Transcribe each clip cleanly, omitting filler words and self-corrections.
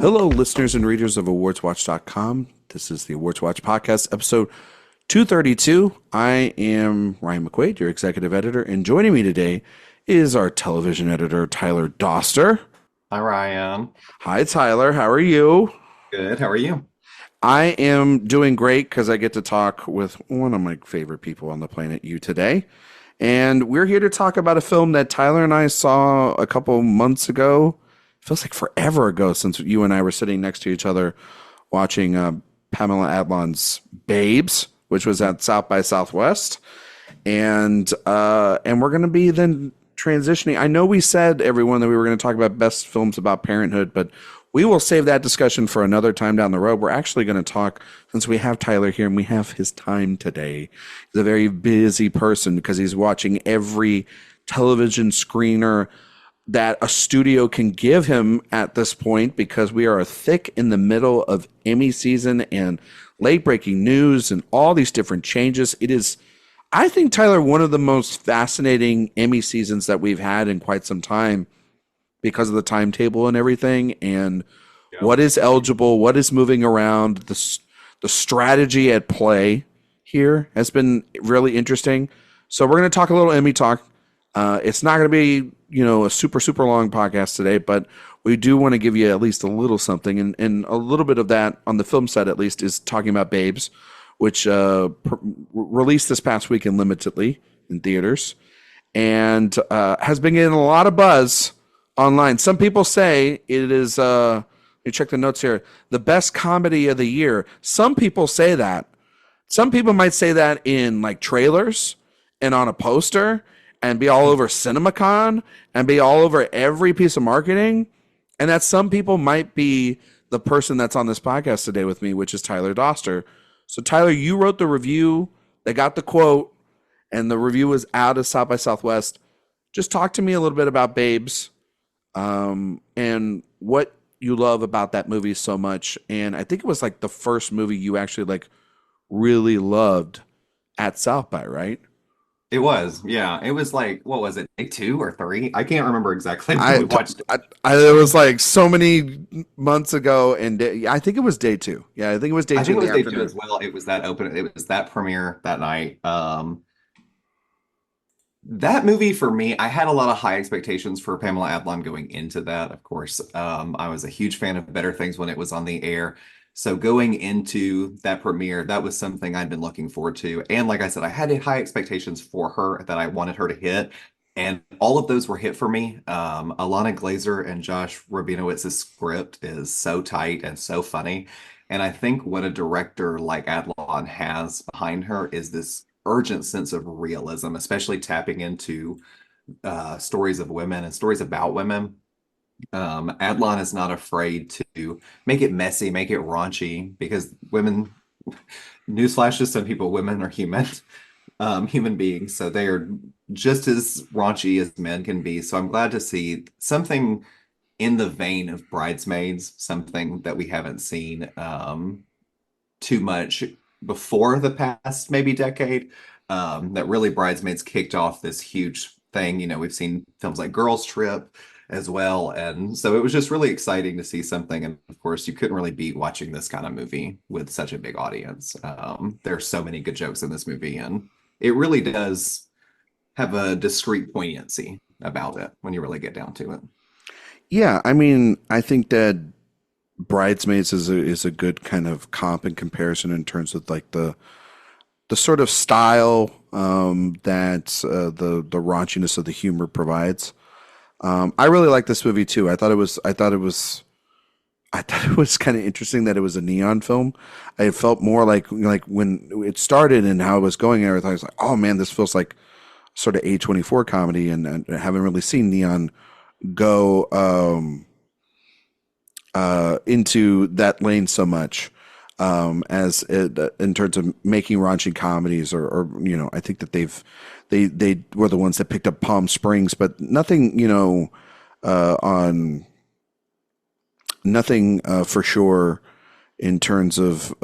Hello, listeners and readers of AwardsWatch.com. This is the AwardsWatch Podcast, episode 232. I am Ryan McQuade, your executive editor, and joining me today is our television editor, Tyler Doster. Hi, Ryan. Hi, Tyler. How are you? Good. How are you? I am doing great because I get to talk with one of my favorite people on the planet, you, today. And we're here to talk about a film that Tyler and I saw a couple months ago. Feels like forever ago since you and I were sitting next to each other watching Pamela Adlon's Babes, which was at South by Southwest. And we're going to be then transitioning. I know we said, everyone, that we were going to talk about best films about parenthood, but we will save that discussion for another time down the road. We're actually going to talk, since we have Tyler here and we have his time today. He's a very busy person because he's watching every television screener that a studio can give him at this point, because we are thick in the middle of Emmy season and late breaking news and all these different changes. It is, I think, Tyler, one of the most fascinating Emmy seasons that we've had in quite some time because of the timetable and everything, and what is eligible, what is moving around, the strategy at play here has been really interesting. So we're going to talk a little Emmy talk. It's not going to be, a super, super long podcast today, but we do want to give you at least a little something. And a little bit of that on the film set, at least, is talking about Babes, which released this past weekend limitedly in theaters and has been getting a lot of buzz online. Some people say it is, you check the notes here, the best comedy of the year. Some people say that. Some people might say that in like trailers and on a poster, and be all over CinemaCon and be all over every piece of marketing. And that some people might be the person that's on this podcast today with me, which is Tyler Doster. So Tyler, you wrote the review, they got the quote, and the review was out of South by Southwest. Just talk to me a little bit about Babes, and what you love about that movie so much. And I think it was like the first movie you actually like really loved at South by, right? It was, yeah. It was like, what was it, day 2 or 3? I can't remember exactly when we watched it. It was like so many months ago, and I think it was day 2. Yeah, I think it was day 2. I think it was day 2 as well. It was that open. It was that premiere that night. That movie for me, I had a lot of high expectations for Pamela Adlon going into that. Of course, I was a huge fan of Better Things when it was on the air. So going into that premiere, that was something I'd been looking forward to. And like I said, I had high expectations for her that I wanted her to hit. And all of those were hit for me. Ilana Glazer and Josh Rabinowitz's script is so tight and so funny. And I think what a director like Adlon has behind her is this urgent sense of realism, especially tapping into stories of women and stories about women. Adlon is not afraid to make it messy, make it raunchy, because women, newsflash to some people, women are human beings, so they are just as raunchy as men can be. So I'm glad to see something in the vein of Bridesmaids, something that we haven't seen too much before the past maybe decade, that really Bridesmaids kicked off this huge thing. We've seen films like Girls Trip as well. And so it was just really exciting to see something. And of course, you couldn't really beat watching this kind of movie with such a big audience. There's so many good jokes in this movie, and it really does have a discreet poignancy about it when you really get down to it. Yeah, I mean, I think that Bridesmaids is a good kind of comp in comparison in terms of like the sort of style that the raunchiness of the humor provides. I really like this movie too. I thought it was kind of interesting that it was a neon film. I felt more like when it started and how it was going and everything, I was like, oh man, this feels like sort of A24 comedy, and I haven't really seen neon go into that lane so much as in terms of making raunchy comedies, or I think that they were the ones that picked up Palm Springs, but nothing, on nothing for sure in terms of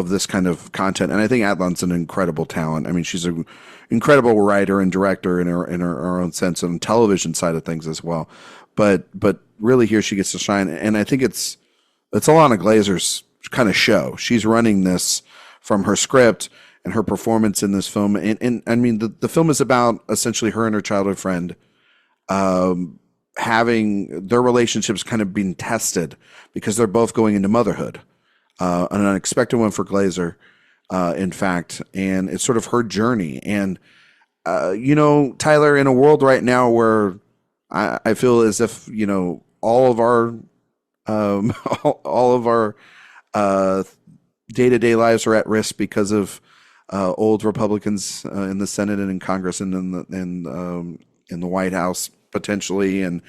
this kind of content. And I think Adlon's an incredible talent. I mean, she's an incredible writer and director in her own sense, on the television side of things as well. But really here she gets to shine. And I think it's it's Ilana Glazer's kind of show. She's running this from her script and her performance in this film. And I mean, the film is about essentially her and her childhood friend having their relationships kind of being tested because they're both going into motherhood. An unexpected one for Glazer, in fact. And it's sort of her journey. And, Tyler, in a world right now where I feel as if, all of our all of our day-to-day lives are at risk because of old Republicans in the Senate and in Congress and in the White House potentially and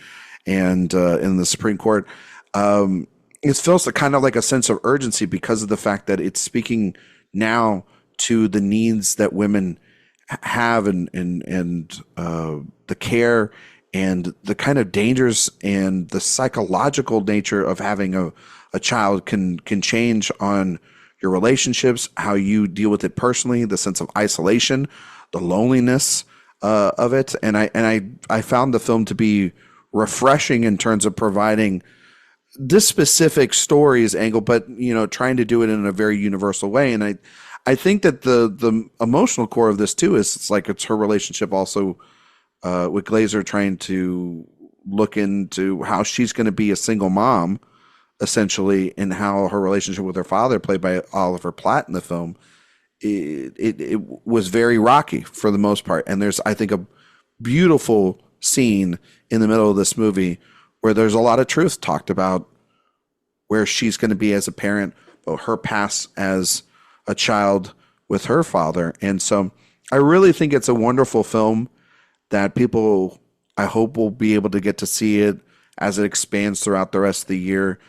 in the Supreme Court. It feels kind of like a sense of urgency because of the fact that it's speaking now to the needs that women have and the care and the kind of dangers and the psychological nature of having a child can change on your relationships, how you deal with it personally, the sense of isolation, the loneliness of it. And I found the film to be refreshing in terms of providing this specific stories angle, but trying to do it in a very universal way. And I think that the emotional core of this too is it's her relationship also with Glazer trying to look into how she's going to be a single mom, essentially, and how her relationship with her father, played by Oliver Platt in the film, it was very rocky for the most part. And there's, I think, a beautiful scene in the middle of this movie where there's a lot of truth talked about where she's going to be as a parent, but her past as a child with her father. And so I really think it's a wonderful film that people, I hope, will be able to get to see it as it expands throughout the rest of the year.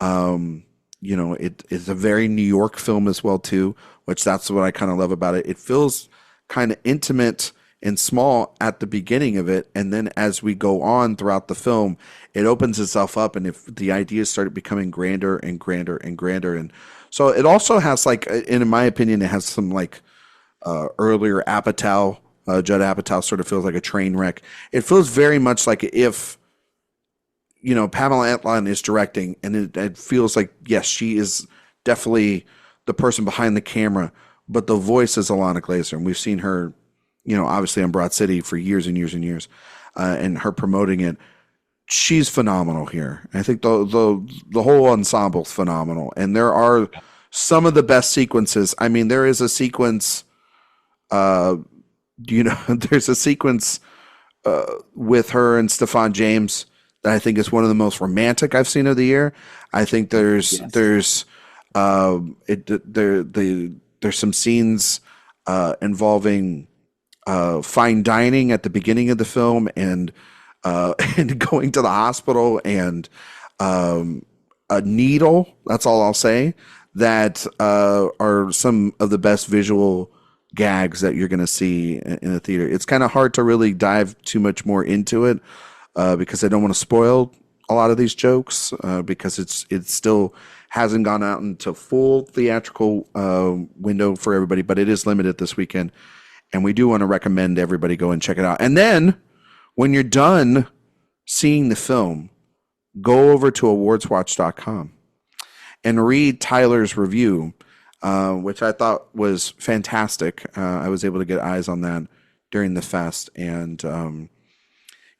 It is a very New York film as well too, which that's what I kind of love about it. It feels kind of intimate and small at the beginning of it, and then as we go on throughout the film, it opens itself up, and if the ideas started becoming grander and grander and grander, and so it also has in my opinion, it has some earlier Apatow. Judd Apatow sort of feels like a train wreck. It feels very much like if, Pamela Adlon is directing, and it feels like, yes, she is definitely the person behind the camera, but the voice is Ilana Glazer, and we've seen her, obviously on Broad City for years and years and years, and her promoting it. She's phenomenal here. I think the whole ensemble is phenomenal, and there are some of the best sequences. I mean, there is a sequence. There's a sequence with her and Stephan James that I think is one of the most romantic I've seen of the year. I think there's some scenes involving fine dining at the beginning of the film and going to the hospital and a needle. That's all I'll say. That are some of the best visual gags that you're going to see in the theater. It's kind of hard to really dive too much more into it because I don't want to spoil a lot of these jokes because it still hasn't gone out into full theatrical window for everybody, but it is limited this weekend, and we do want to recommend everybody go and check it out. And then when you're done seeing the film, go over to awardswatch.com and read Tyler's review, which I thought was fantastic. I was able to get eyes on that during the fest. And,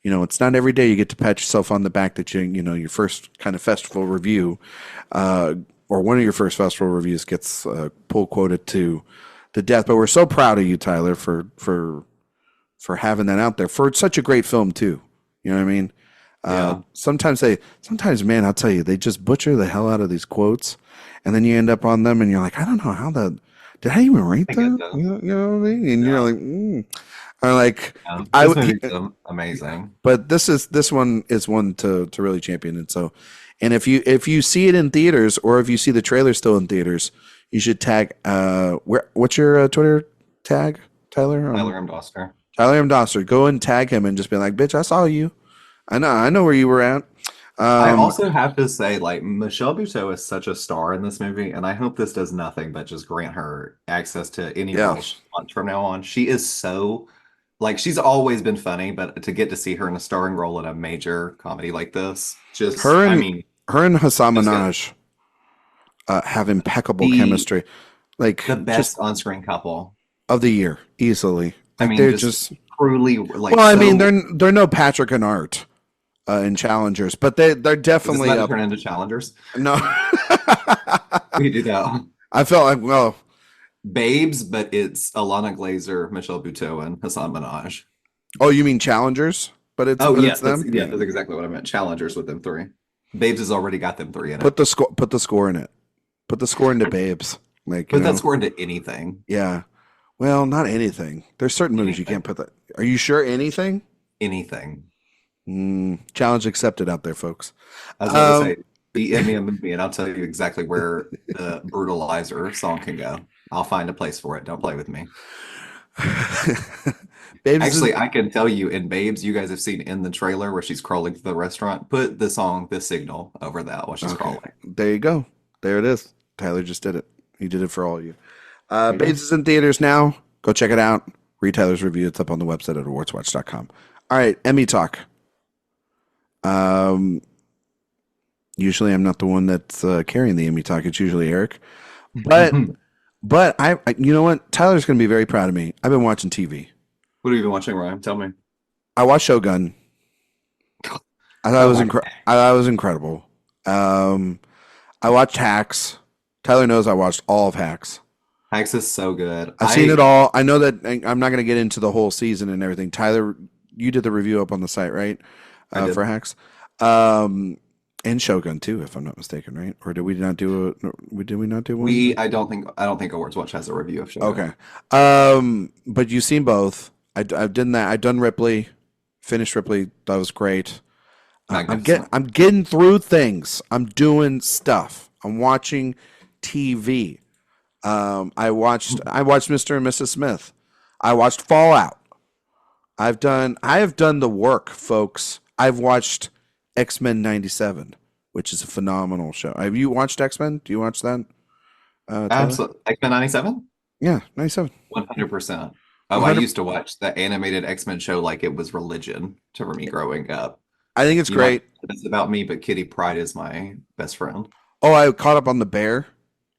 it's not every day you get to pat yourself on the back that your first kind of festival review, or one of your first festival reviews gets pull quoted to death. But we're so proud of you, Tyler, for having that out there for such a great film too. You know what I mean? Yeah. Sometimes, man, I'll tell you, they just butcher the hell out of these quotes. And then you end up on them and you're like, I don't know how did I even write that? You know what I mean? And you're like, Or like, this movie's amazing. But this one is one to really champion. And so, and if you see it in theaters or if you see the trailer still in theaters, you should tag, what's your Twitter tag, Tyler? Tyler M. Doster. Tyler M. Doster. Go and tag him and just be like, bitch, I saw you. I know where you were at. I also have to say, Michelle Buteau is such a star in this movie, and I hope this does nothing but just grant her access to any role she wants from now on. She is so, she's always been funny, but to get to see her in a starring role in a major comedy like this, just, her and Hassan Minaj. have impeccable The chemistry. Like the just best on-screen couple. of the year, easily. I Like mean, they're just just truly like well, I mean, so. they're no Patrick and Art in Challengers, but they're Is this definitely about to up. turn into challengers? No, We do that. I felt like well, Babes, but it's Ilana Glazer, Michelle Buteau, and Hassan Minaj. oh, you mean Challengers? Oh But it's yes, them. Yeah. that's exactly what I meant. Challengers with them three. Babes has already got them three in it. Put the score in it. Put the score into Babes. Like Put that score into anything. yeah. Well, not anything. There's certain movies you can't put that. Are you sure anything? Anything. Challenge accepted out there, folks. I was going to say, beat me a movie, and I'll tell you exactly where the Brutalizer song can go. I'll find a place for it. Don't play with me. Babes Actually, I can tell you in Babes, you guys have seen in the trailer where she's crawling to the restaurant. Put the song "The Signal" over that while she's crawling. there you go. There it is. Tyler just did it. He did it for all of you. Babes is in theaters now. Go check it out. Read Tyler's review. It's up on the website at awardswatch.com. All right, Emmy talk. Usually I'm not the one that's carrying the Emmy talk. It's usually Erik. But I you know what? Tyler's going to be very proud of me. I've been watching TV. What have you been watching, Ryan? Tell me. I watched Shōgun. I thought it was incredible. I watched Hacks. Tyler knows I watched all of Hacks. Hacks is so good. I've seen it all. I know that I'm not going to get into the whole season and everything. Tyler, you did the review up on the site, right? For Hacks. And Shōgun too, if I'm not mistaken, right? Or did we not do did we not do one? I don't think AwardsWatch has a review of Shōgun. Okay. But you've seen both. I've done that. I've done Ripley, finished Ripley. That was great. I'm getting through things. I'm doing stuff. I'm watching TV. I watched Mr. and Mrs. Smith. I watched Fallout. I have done the work, folks. I've watched X-Men 97, which is a phenomenal show. Have you watched X-Men? Do you watch that? Absolutely. X-Men 97? Yeah, 97. 100%. Oh, I used to watch the animated X-Men show like it was religion for me growing up. I think it's great. It's about me, but Kitty Pryde is my best friend. Oh, I caught up on The Bear.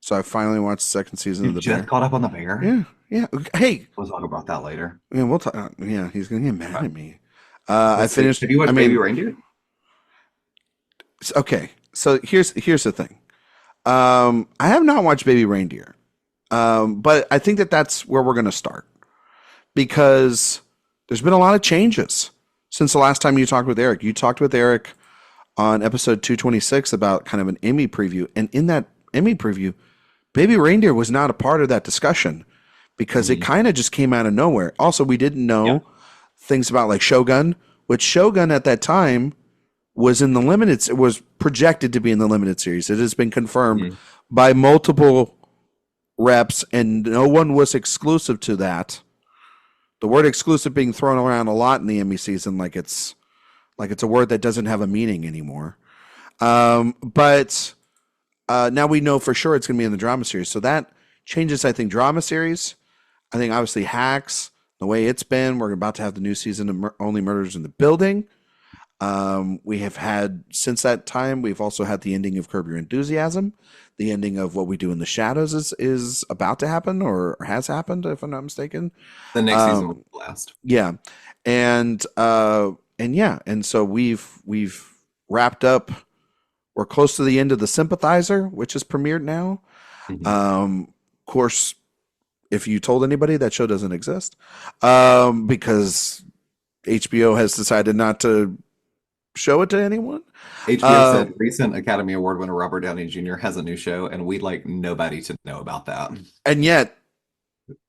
So I finally watched the second season of The Bear. You just caught up on The Bear? Yeah. Hey. We'll talk about that later. Yeah, we'll talk. Yeah, he's going to get mad at me. I finished. Have you watched Baby Reindeer? Okay. So here's the thing. I have not watched Baby Reindeer. But I think that's where we're going to start. Because there's been a lot of changes since the last time you talked with Erik. You talked with Erik on episode 226 about kind of an Emmy preview. And in that Emmy preview, Baby Reindeer was not a part of that discussion because it kind of just came out of nowhere. Also, we didn't know things about like Shōgun, which Shōgun at that time was in the limited. It was projected to be in the limited series. It has been confirmed by multiple reps, and no one was exclusive to that. The word exclusive being thrown around a lot in the Emmy season, like it's a word that doesn't have a meaning anymore. But now we know for sure it's going to be in the drama series. So that changes, I think, drama series. I think obviously Hacks, the way it's been, we're about to have the new season of Only Murders in the Building. We have had, since that time, we've also had the ending of Curb Your Enthusiasm. The ending of What We Do in the Shadows is about to happen or has happened, if I'm not mistaken. The next season will last. Yeah. And so we've wrapped up. We're close to the end of the Sympathizer, which is premiered now. Of course, if you told anybody, that show doesn't exist because HBO has decided not to show it to anyone. HBO said recent Academy Award winner Robert Downey Jr. has a new show, and we'd like nobody to know about that. And yet,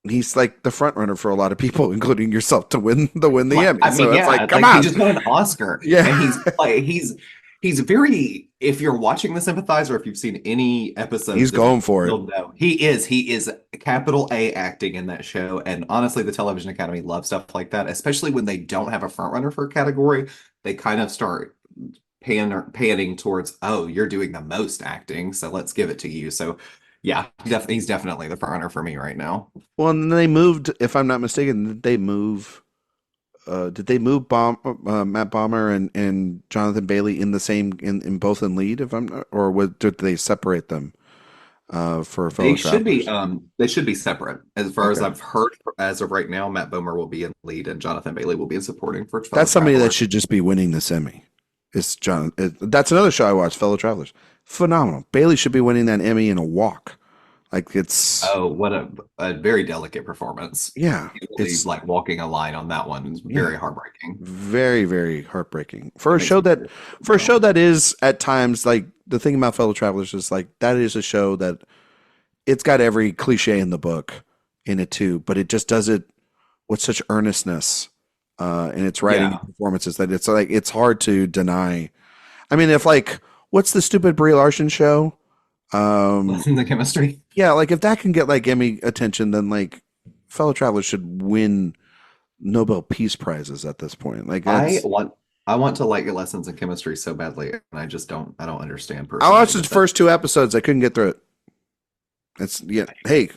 he's like the front runner for a lot of people, including yourself, to win the Emmy. I mean, so it's like, come on, he just won an Oscar. Yeah, and he's very. If you're watching The Sympathizer, if you've seen any episodes, he's going for it. Know. He is capital A acting in that show, and honestly, the Television Academy loves stuff like that, especially when they don't have a front runner for a category. They kind of start panning towards, oh, you're doing the most acting, so let's give it to you. So yeah, he's definitely the front runner for me right now. Well, and they moved, if I'm not mistaken, did they move Matt Bomer and Jonathan Bailey in the same in both in lead, if I'm not, or did they separate them? for fellow travelers. They should be separate. As far as Okay. I've heard, as of right now, Matt Bomer will be in lead and Jonathan Bailey will be in supporting for fellow That's somebody that travelers. should just be winning this Emmy. It's John. That's another show I watched, Fellow Travelers. Phenomenal. Bailey should be winning that Emmy in a walk. Like it's Oh, what a very delicate performance. yeah, Really, it's like walking a line on that one is yeah, very heartbreaking. very very heartbreaking for It a makes show me that is at times like the thing about Fellow Travelers is like that is a show that it's got every cliche in the book in it too, but it just does it with such earnestness in its writing Yeah. and performances that it's like it's hard to deny. I mean, if like what's the stupid Brie Larson show? The chemistry. Yeah, like if that can get like Emmy attention, then like Fellow Travelers should win Nobel Peace Prizes at this point. Like I that's want I want to like lessons in chemistry so badly, and I don't understand I personally. watched the first two episodes. I couldn't get through it. It's yeah. Hey,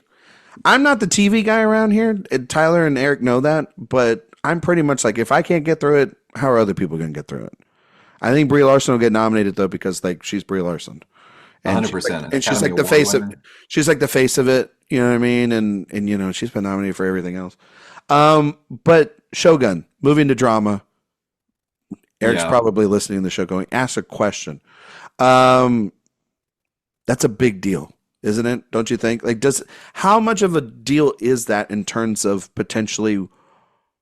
I'm not the TV guy around here. And Tyler and Erik know that, but I'm pretty much like if I can't get through it, how are other people going to get through it? I think Brie Larson will get nominated though because like she's Brie Larson. And she's 100%. like, and she's like the face of she's like the face of it, you know what I mean? And you know, she's been nominated for everything else. But Shōgun, moving to drama. Erik's Yeah. probably listening to the show going, ask a question. That's a big deal, isn't it? Don't you think? Like how much of a deal is that in terms of potentially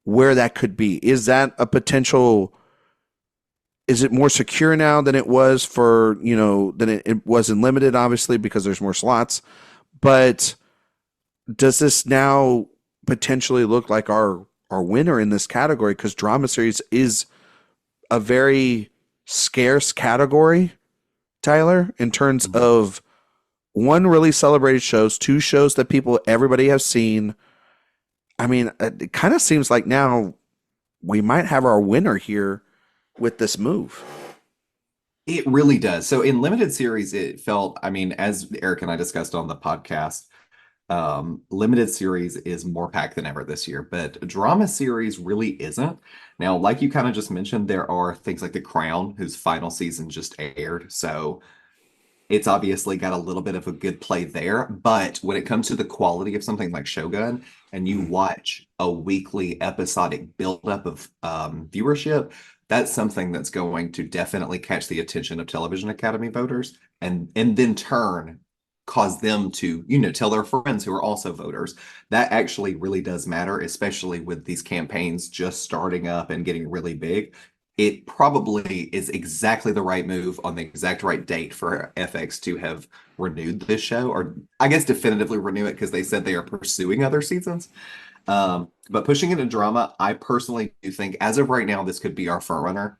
where that could be? Is that a potential is it more secure now than it was for, you know, than it was in limited, obviously, because there's more slots. But does this now potentially look like our winner in this category? Because drama series is a very scarce category, Tyler, in terms of one really celebrated shows, two shows that everybody has seen. I mean, it kind of seems like now we might have our winner here with this move. It really does. So in limited series, it felt, I mean, as Erik and I discussed on the podcast, limited series is more packed than ever this year, but drama series really isn't. Now, like you kind of just mentioned, there are things like The Crown, whose final season just aired. So it's obviously got a little bit of a good play there. But when it comes to the quality of something like Shōgun, and you watch a weekly episodic buildup of viewership, that's something that's going to definitely catch the attention of Television Academy voters and then turn cause them to, you know, tell their friends who are also voters. That actually really does matter, especially with these campaigns just starting up and getting really big. It probably is exactly the right move on the exact right date for FX to have renewed this show, or I guess definitively renew it because they said they are pursuing other seasons. But pushing it into drama, I personally do think as of right now, this could be our front runner.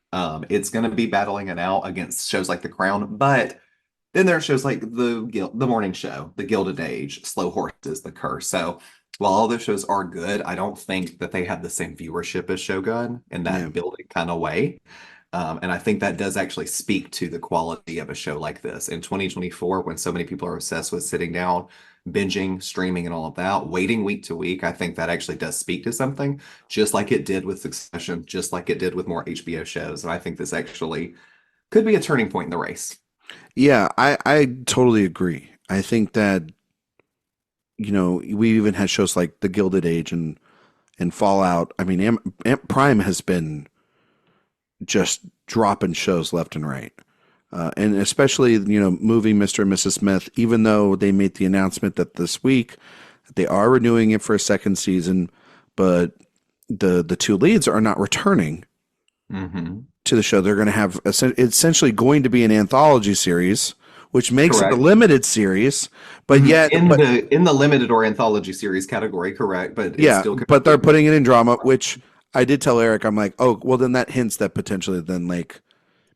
It's going to be battling it out against shows like The Crown, but then there are shows like the Morning Show, The Gilded Age, Slow Horses, The Curse. So while all those shows are good, I don't think that they have the same viewership as Shōgun in that Yeah. building kind of way. And I think that does actually speak to the quality of a show like this. In 2024, when so many people are obsessed with sitting down, binging, streaming, and all of that, waiting week to week, I think that actually does speak to something, just like it did with Succession, just like it did with more HBO shows. And I think this actually could be a turning point in the race. Yeah, I totally agree. I think that, you know, we even had shows like The Gilded Age and Fallout. I mean, Prime has been just dropping shows left and right. And especially, you know, moving Mr. and Mrs. Smith, even though they made the announcement that this week they are renewing it for a second season, but the two leads are not returning to the show. They're going to have essentially going to be an anthology series, which makes Correct. it a limited series, but yet in the limited or anthology series category, correct? But it's still but they're putting it in drama, which I did tell Erik. I'm like, oh, well, then that hints that potentially then like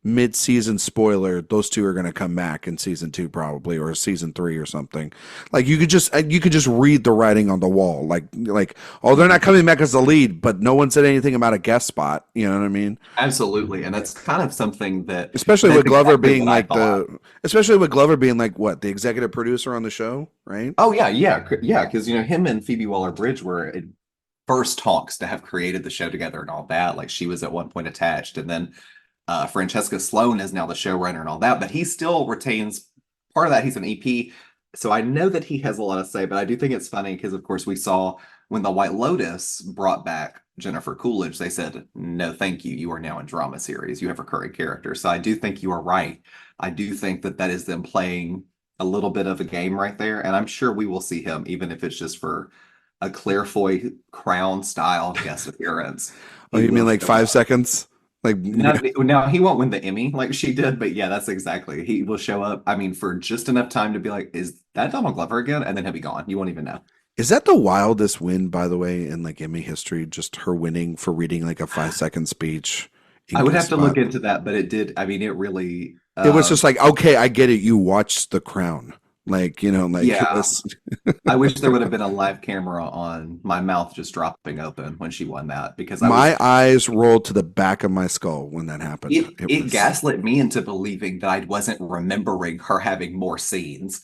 mid-season spoiler, those two are going to come back in season 2 probably, or season 3 or something. Like you could just read the writing on the wall. Like oh, they're not coming back as the lead, but no one said anything about a guest spot. You know what I mean? Absolutely, and that's kind of something that, especially with Glover being like what the executive producer on the show, right? Oh yeah, because you know him and Phoebe Waller-Bridge were in first talks to have created the show together and all that. Like she was at one point attached, and then Francesca Sloan is now the showrunner and all that, but he still retains part of that. He's an EP. So I know that he has a lot to say, but I do think it's funny because, of course, we saw when the White Lotus brought back Jennifer Coolidge, they said, no, thank you. You are now in drama series. You have recurring characters. So I do think you are right. I do think that that is them playing a little bit of a game right there. And I'm sure we will see him, even if it's just for a Clairefoy Crown style guest appearance. Oh, He you mean will like show five up. seconds? Like, Now he won't win the Emmy like she did, but yeah, that's exactly. He will show up. I mean, for just enough time to be like, "Is that Donald Glover again?" And then he'll be gone. You won't even know. is that the wildest win, by the way, in like Emmy history? Just her winning for reading like a 5 second speech in I would guest have to look spot. into that, but it did. I mean, it really. It was just like, okay, I get it. You watched The Crown, like like it Yeah. was. I wish there would have been a live camera on my mouth just dropping open when she won that because I was My eyes rolled to the back of my skull when that happened. It it was. gaslit me into believing that I wasn't remembering her having more scenes.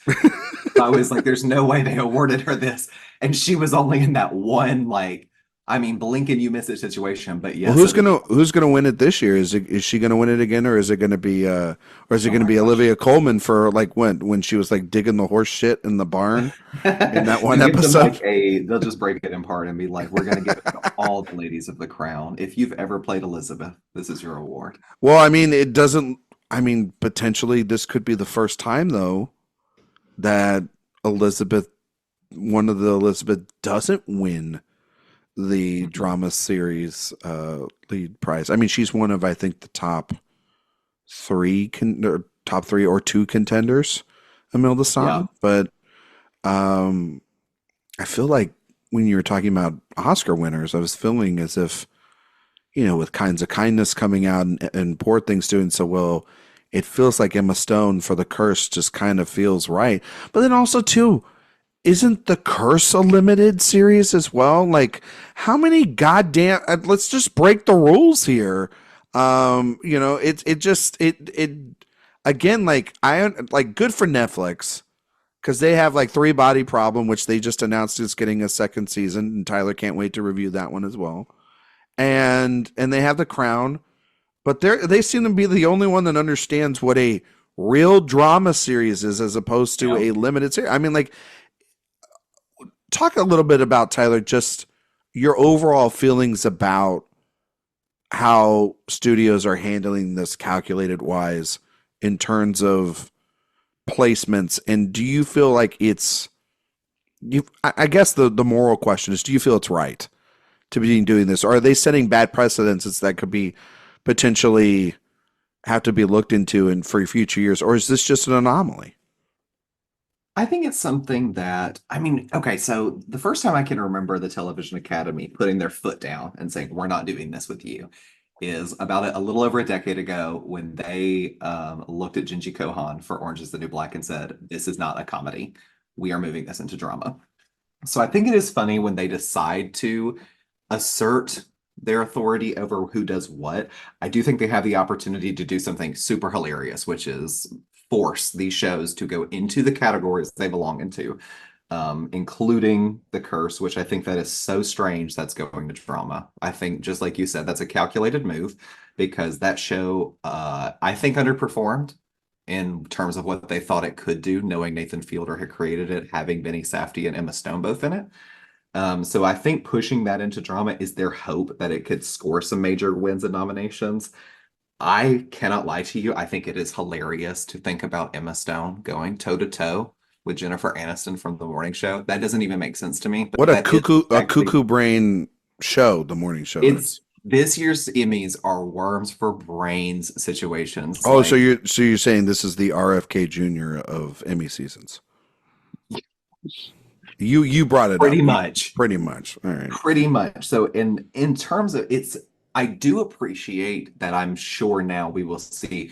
I was like, there's no way they awarded her this. And she was only in that one, like, I mean, blink and you miss it situation. But Well, yeah, so the who's gonna win it this year? Is she gonna win it again, or is it gonna be or is it oh gonna my be gosh. Olivia Colman for like when she was like digging the horse shit in the barn in that one They'll give them episode? like they'll just break it in part and be like, we're gonna give it to all the ladies of the crown. If you've ever played Elizabeth, this is your award. Well, I mean, it doesn't. I mean, potentially this could be the first time though that Elizabeth, one of the Elizabeth, doesn't win the Mhm. drama series lead prize. I mean, she's one of I think the top three or two contenders, Imelda Yeah. Staunton. But um, I feel like when you were talking about Oscar winners, I was feeling as if with Kinds of Kindness coming out and Poor Things doing so well, it feels like Emma Stone for The Curse just kind of feels right. But then also too, isn't The Curse a limited series as well? Like, how many goddamn? Let's just break the rules here. It just it again. Like like good for Netflix because they have like Three Body Problem, which they just announced is getting a second season, and Tyler can't wait to review that one as well. And they have The Crown, but they seem to be the only one that understands what a real drama series is as opposed to Yeah. a limited series. I mean, like talk a little bit about Tyler, just your overall feelings about how studios are handling this calculated wise in terms of placements, and do you feel like it's you? I guess the moral question is, do you feel it's right to be doing this, or are they setting bad precedents that could be potentially have to be looked into and for future years, or is this just an anomaly? I think it's something that, I mean, okay, so the first time I can remember the Television Academy putting their foot down and saying, we're not doing this with you, is about a little over a decade ago when they looked at Genji Kohan for Orange is the New Black and said, this is not a comedy. We are moving this into drama. So I think it is funny when they decide to assert their authority over who does what. I do think they have the opportunity to do something super hilarious, which is force these shows to go into the categories they belong into, including The Curse, which I think that is so strange that's going to drama. I think, just like you said, that's a calculated move because that show, I think, underperformed in terms of what they thought it could do, knowing Nathan Fielder had created it, having Benny Safdie and Emma Stone both in it. So I think pushing that into drama is their hope that it could score some major wins and nominations. I cannot lie to you. I think it is hilarious to think about Emma Stone going toe to toe with Jennifer Aniston from The Morning Show. That doesn't even make sense to me, What but that is a actually cuckoo brain show the morning show is. it's this year's Emmys are worms for brains situations. Oh, so Like you're saying this is the RFK Jr. of Emmy seasons? You brought it up. pretty much. Pretty much. All right. Pretty much. So in terms of it's I do appreciate that I'm sure now we will see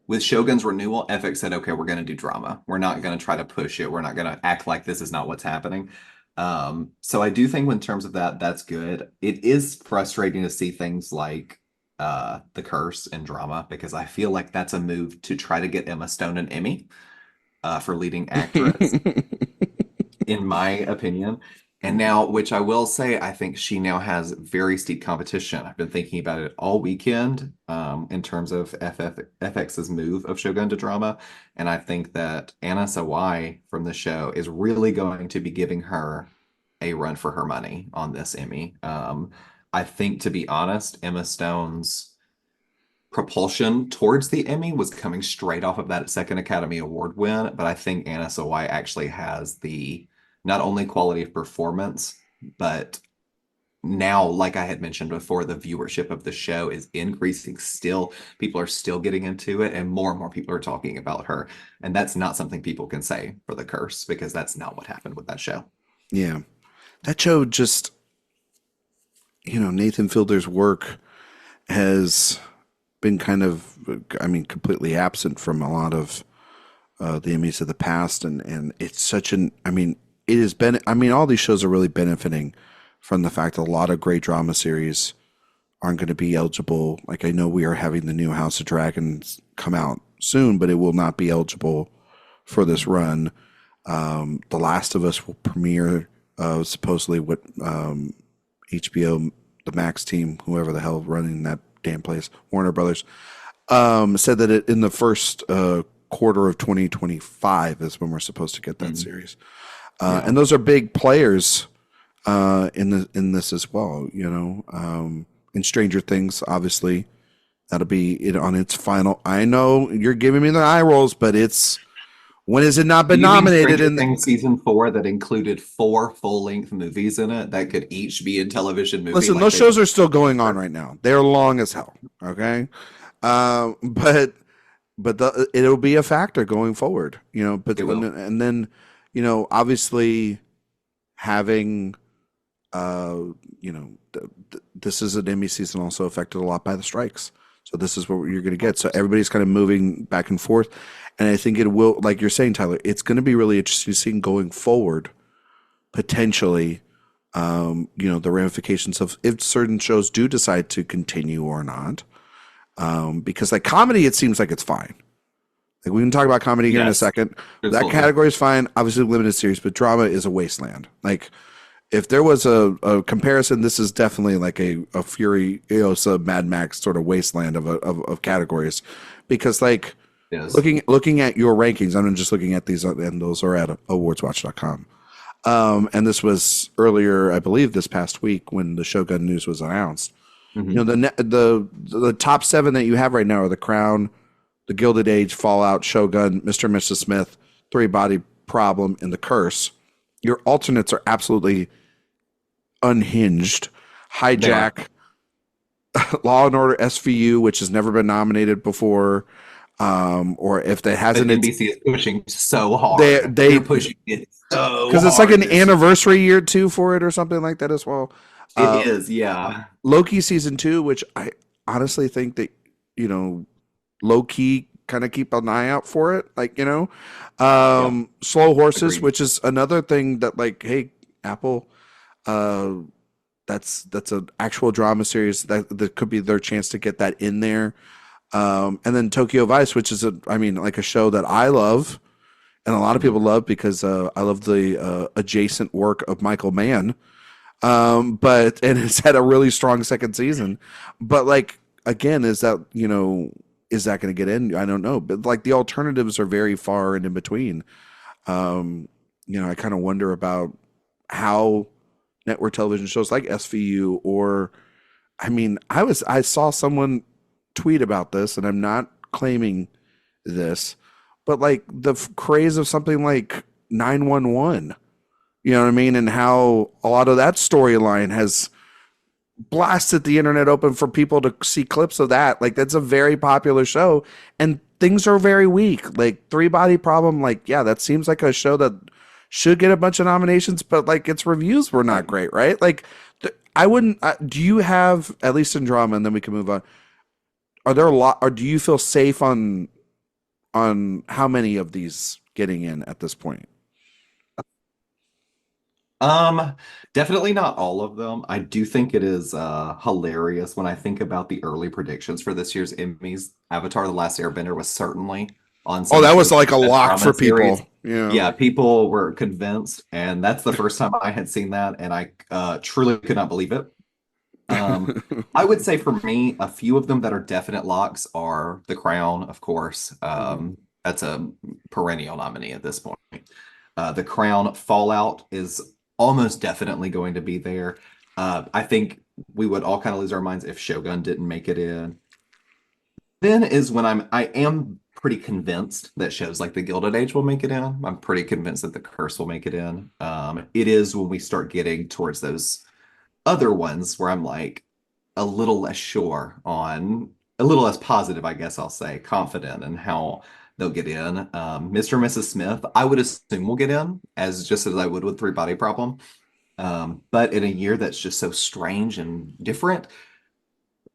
with Shogun's renewal, FX said, okay, we're gonna do drama. We're not gonna try to push it. We're not gonna act like this is not what's happening. So I do think in terms of that, that's good. It is frustrating to see things like The Curse and drama because I feel like that's a move to try to get Emma Stone an Emmy for leading actress in my opinion. And now, which I will say, I think she now has very steep competition. I've been thinking about it all weekend, in terms of FX's move of Shōgun to drama. And I think that Anna Sawai from the show is really going to be giving her a run for her money on this Emmy. I think, to be honest, Emma Stone's propulsion towards the Emmy was coming straight off of that second Academy Award win, but I think Anna Sawai actually has the not only quality of performance, but now, like I had mentioned before, the viewership of the show is increasing still. People are still getting into it, and more people are talking about her. And that's not something people can say for The Curse, because that's not what happened with that show. Yeah. That show just, Nathan Fielder's work has been kind of, completely absent from a lot of the Emmys of the past. And it's such it has been, all these shows are really benefiting from the fact that a lot of great drama series aren't going to be eligible. Like, I know we are having the new House of Dragons come out soon, but it will not be eligible for this run. The Last of Us will premiere supposedly what HBO, the Max team, whoever the hell running that damn place, Warner Brothers, said that in the first quarter of 2025 is when we're supposed to get that series. And those are big players in this as well, in Stranger Things, obviously, that'll be it on its final. I know you're giving me the eye rolls, but when has it not been nominated in Things season 4 that included 4 full-length movies in it that could each be in television movies? Listen, those shows are still going on right now. They're long as hell. Okay, but it'll be a factor going forward, But and then, obviously having, this is an Emmy season also affected a lot by the strikes. So this is what you're going to get. So everybody's kind of moving back and forth. And I think it will, like you're saying, Tyler, it's going to be really interesting seeing going forward, potentially, the ramifications of if certain shows do decide to continue or not. Because like comedy, it seems like it's fine. Like we can talk about comedy here in a second. That category is fine. Obviously limited series, but drama is a wasteland. Like if there was a comparison, this is definitely like a Furiosa Mad Max sort of wasteland of categories. Because like looking at your rankings, I'm just looking at these, and those are at awardswatch.com. And this was earlier, I believe, this past week when the Shōgun news was announced. The top 7 that you have right now are The Crown, The Gilded Age, Fallout, Shōgun, Mr. and Mrs. Smith, Three Body Problem, and The Curse. Your alternates are absolutely unhinged. Hijack, Law and Order SVU, which has never been nominated before, or if they hasn't, NBC is pushing so hard. They're pushing it so because it's like an anniversary year too for it or something like that as well. It is, yeah. Loki season 2, which I honestly think that low key kind of keep an eye out for it, like Slow Horses. Agreed. Which is another thing that, like, hey, Apple, that's an actual drama series that could be their chance to get that in there. And then Tokyo Vice, which is a show that I love and a lot of people love because I love the adjacent work of Michael Mann, and it's had a really strong second season, but like again, is that going to get in? I don't know. But like the alternatives are very far and in between. I kind of wonder about how network television shows like SVU or, I saw someone tweet about this, and I'm not claiming this, but like the craze of something like 911, you know what I mean? And how a lot of that storyline has blasted the internet open for people to see clips of that. Like that's a very popular show and things are very weak. Like Three Body Problem, like, yeah, that seems like a show that should get a bunch of nominations, but like its reviews were not great, right? Like I wouldn't, do you have, at least in drama, and then we can move on. Are there a lot, or do you feel safe on how many of these getting in at this point? Definitely not all of them. I do think it is hilarious when I think about the early predictions for this year's Emmys. Avatar: The Last Airbender was certainly on Oh, some that was Shōgun like a best lock drama for people. series. Yeah. Yeah, people were convinced, and that's the first time I had seen that, and I truly could not believe it. I would say for me, a few of them that are definite locks are The Crown, of course. That's a perennial nominee at this point. The Crown, Fallout is almost definitely going to be there. I think we would all kind of lose our minds if Shōgun didn't make it in. Then is when I am pretty convinced that shows like The Gilded Age will make it in. I'm pretty convinced that The Curse will make it in. It is when we start getting towards those other ones where I'm like a little less sure on, a little less positive, I guess I'll say, confident in how they'll get in. Mr. and Mrs. Smith, I would assume will get in, as just as I would with Three Body Problem. But in a year that's just so strange and different,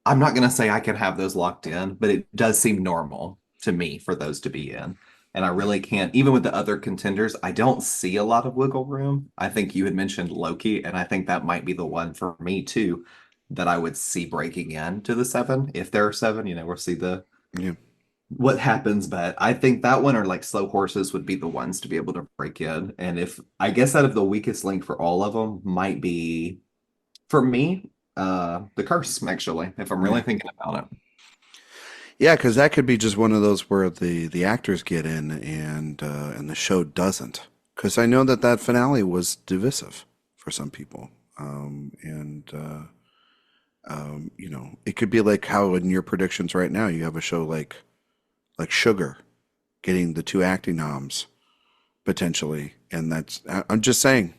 I'm not going to say I can have those locked in, but it does seem normal to me for those to be in. And I really can't, even with the other contenders, I don't see a lot of wiggle room. I think you had mentioned Loki, and I think that might be the one for me too, that I would see breaking in to the seven. If there are seven, we'll see Yeah. what happens. But I think that one or like Slow Horses would be the ones to be able to break in. And if I guess out of the weakest link for all of them might be for me, The Curse, actually, if I'm really thinking about it. Yeah, because that could be just one of those where the actors get in and the show doesn't. Because I know that finale was divisive for some people, it could be like how in your predictions right now you have a show like Sugar getting the 2 acting noms potentially, and I'm just saying,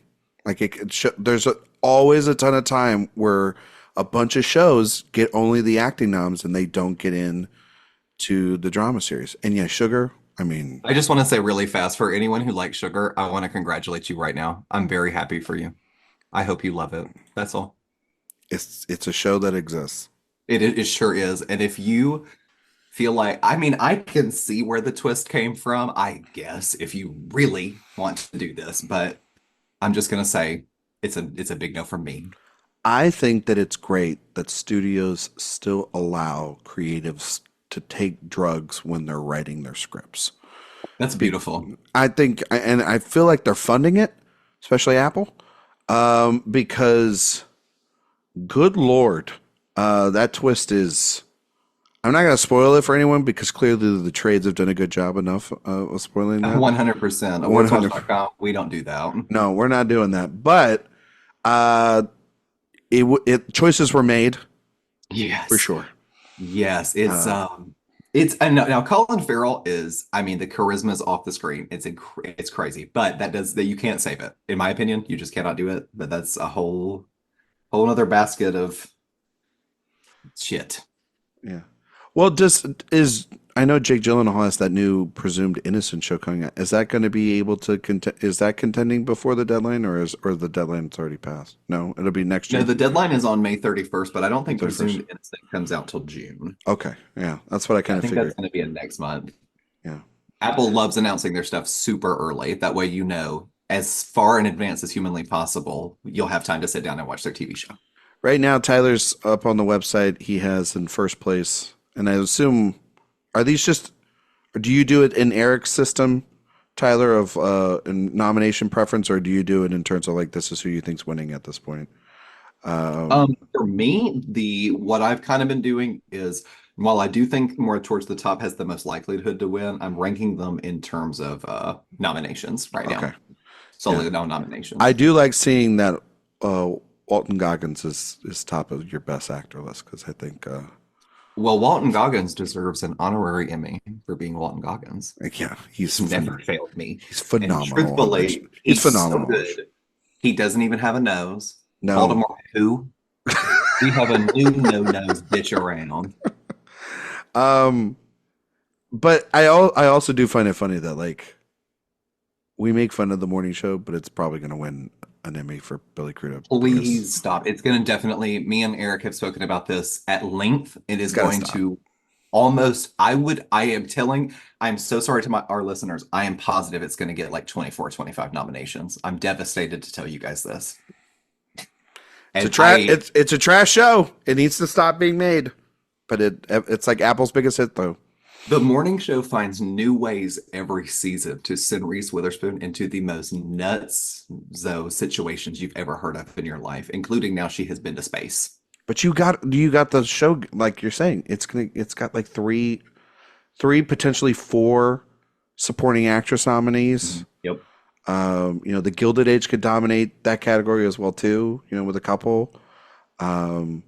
like there's always a ton of time where a bunch of shows get only the acting noms and they don't get in to the drama series. And yeah, Sugar, I mean, I just want to say really fast for anyone who likes Sugar, I want to congratulate you right now. I'm very happy for you. I hope you love it. That's all. it's a show that exists. It sure is. And if you feel like, I mean, I can see where the twist came from, I guess, if you really want to do this, but I'm just gonna say it's a big no from me. I think that it's great that studios still allow creatives to take drugs when they're writing their scripts. That's beautiful. I think, and I feel like they're funding it, especially Apple, because good Lord, that twist is. I'm not going to spoil it for anyone because clearly the trades have done a good job enough of spoiling that. 100%. AwardsWatch.com, we don't do that. No, we're not doing that. But choices were made. Yes. For sure. Yes, it's and now Colin Farrell is, I mean, the charisma is off the screen. It's crazy, but that you can't save it. In my opinion, you just cannot do it. But that's a whole other basket of shit. Yeah. Well, I know Jake Gyllenhaal has that new Presumed Innocent show coming out. Is that going to be able to is that contending before the deadline, or the deadline's already passed? No, it'll be next year. No, the deadline is on May 31st, but I don't think 31st. Presumed Innocent comes out till June. Okay, yeah, that's what I kind of figured. That's going to be in next month. Yeah. Apple loves announcing their stuff super early. That way, as far in advance as humanly possible, you'll have time to sit down and watch their TV show. Right now, Tyler's up on the website. He has in first place. And I assume, do you do it in Erik's system, Tyler, of in nomination preference, or do you do it in terms of like this is who you think's winning at this point? For me, what I've kind of been doing is, while I do think more towards the top has the most likelihood to win, I'm ranking them in terms of nominations right now. Solely no nominations. I do like seeing that Walton Goggins is top of your best actor list because I think. Well, Walton Goggins deserves an honorary Emmy for being Walton Goggins. Yeah, he's never failed me. He's phenomenal. And truthfully, he's phenomenal. So good. He doesn't even have a nose. No. Baltimore, who? We have a new no-nose bitch around. But I also do find it funny that like we make fun of the morning show, but it's probably going to win an Emmy for Billy Crudup. Please stop. It's going to definitely, me and Erik have spoken about this at length. It is going to almost, I'm so sorry to our listeners. I am positive it's going to get like 24, 25 nominations. I'm devastated to tell you guys this. It's a trash show. It needs to stop being made. But it's like Apple's biggest hit though. The morning show finds new ways every season to send Reese Witherspoon into the most nuts situations you've ever heard of in your life, including now she has been to space. But you got the show, like you're saying, it's got like three, potentially four supporting actress nominees. Yep. The Gilded Age could dominate that category as well too, with a couple. I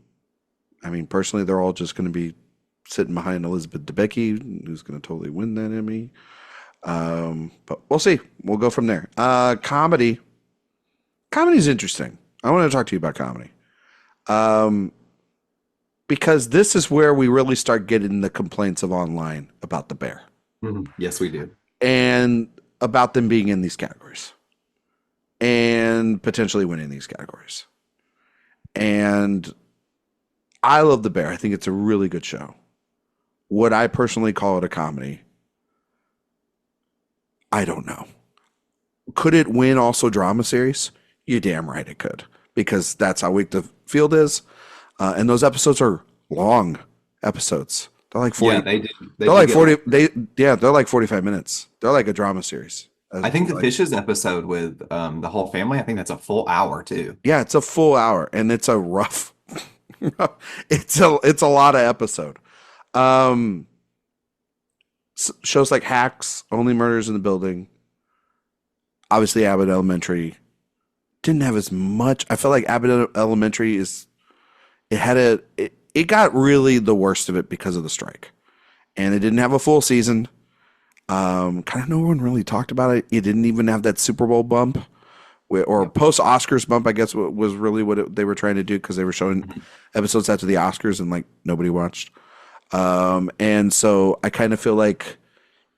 mean, personally, they're all just going to be sitting behind Elizabeth Debicki, who's going to totally win that Emmy. But we'll see. We'll go from there. Comedy. Comedy's interesting. I want to talk to you about comedy. Because this is where we really start getting the complaints of online about the Bear. Yes, we do. And about them being in these categories. And potentially winning these categories. And I love the Bear. I think it's a really good show. Would I personally call it a comedy? I don't know. Could it win also drama series? You're damn right it could, because that's how weak the field is. And those episodes are long episodes. They're like 40. Yeah, they did. They're like 40. They're like 45 minutes. They're like a drama series. I think the Fishes episode with the whole family, I think that's a full hour too. Yeah, it's a full hour, and it's a rough. it's a lot of episode. Shows like Hacks, Only Murders in the Building, obviously Abbott Elementary didn't have as much. I felt like Abbott Elementary it got really the worst of it because of the strike, and it didn't have a full season. Kind of no one really talked about it. It didn't even have that Super Bowl bump or post Oscars bump, I guess was really what they were trying to do, because they were showing episodes after the Oscars and like nobody watched. And so I kind of feel like